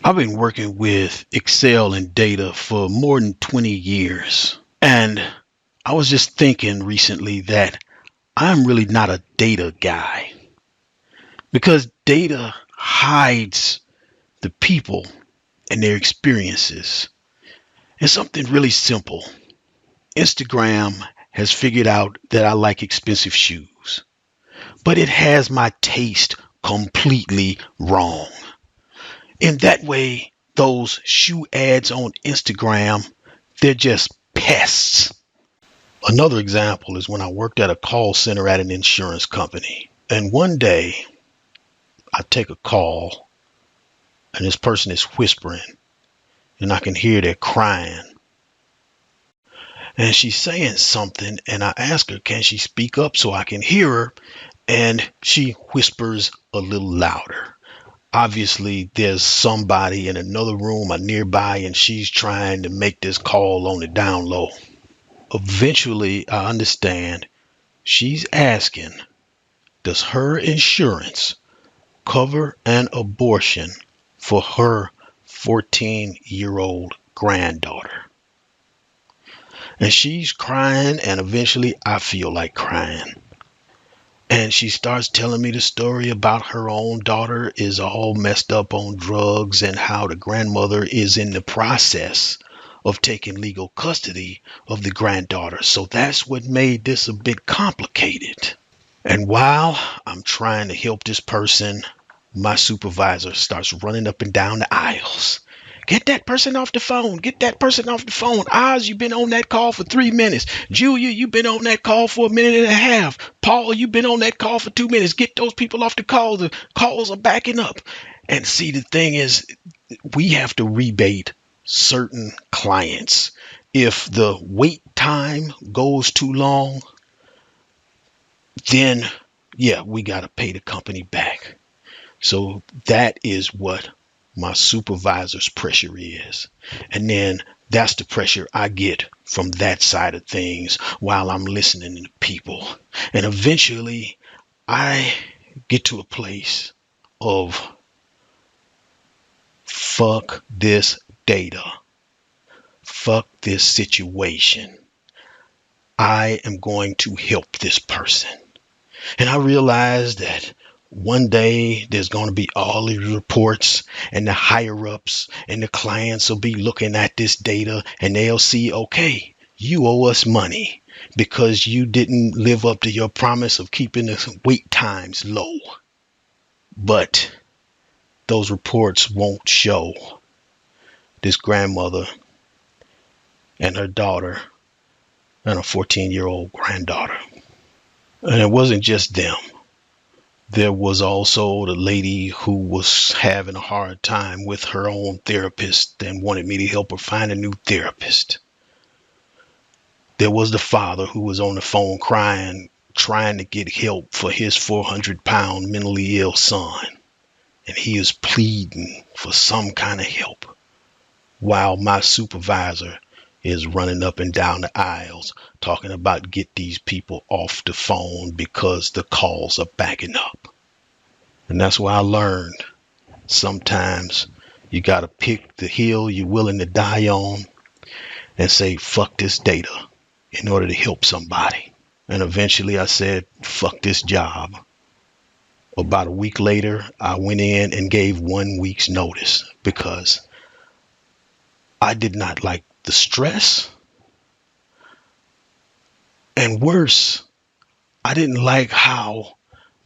I've been working with Excel and data for more than 20 years. And I was just thinking recently that I'm really not a data guy because data hides the people and their experiences. It's something really simple. Instagram has figured out that I like expensive shoes, but it has my taste completely wrong. In that way, those shoe ads on Instagram, they're just pests. Another example is when I worked at a call center at an insurance company. And one day I take a call and this person is whispering and I can hear they're crying. And she's saying something and I ask her, can she speak up so I can hear her? And she whispers a little louder. Obviously, there's somebody in another room or nearby and she's trying to make this call on the down low. Eventually, I understand she's asking, does her insurance cover an abortion for her 14-year-old granddaughter? And she's crying, and eventually I feel like crying. And she starts telling me the story about her own daughter is all messed up on drugs and how the grandmother is in the process of taking legal custody of the granddaughter. So that's what made this a bit complicated. And while I'm trying to help this person, my supervisor starts running up and down the aisles. Get that person off the phone. Get that person off the phone. Oz, you've been on that call for 3 minutes. Julia, you've been on that call for a minute and a half. Paul, you've been on that call for 2 minutes. Get those people off the call. The calls are backing up. And see, the thing is, we have to rebate certain clients. If the wait time goes too long, then yeah, we got to pay the company back. So that is what my supervisor's pressure is. And then that's the pressure I get from that side of things while I'm listening to people. And eventually I get to a place of fuck this data. Fuck this situation. I am going to help this person. And I realized that one day there's going to be all these reports and the higher ups and the clients will be looking at this data and they'll see, okay, you owe us money because you didn't live up to your promise of keeping the wait times low. But those reports won't show this grandmother and her daughter and a 14-year-old granddaughter. And it wasn't just them. There was also the lady who was having a hard time with her own therapist and wanted me to help her find a new therapist. There was the father who was on the phone crying, trying to get help for his 400-pound mentally ill son. And he is pleading for some kind of help while my supervisor is running up and down the aisles talking about get these people off the phone because the calls are backing up. And that's why I learned sometimes you got to pick the hill you're willing to die on and say, fuck this data in order to help somebody. And eventually I said, fuck this job. About a week later, I went in and gave 1 week's notice because I did not like the stress. And worse, I didn't like how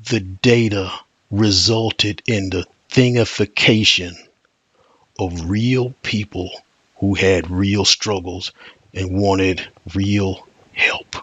the data resulted in the thingification of real people who had real struggles and wanted real help.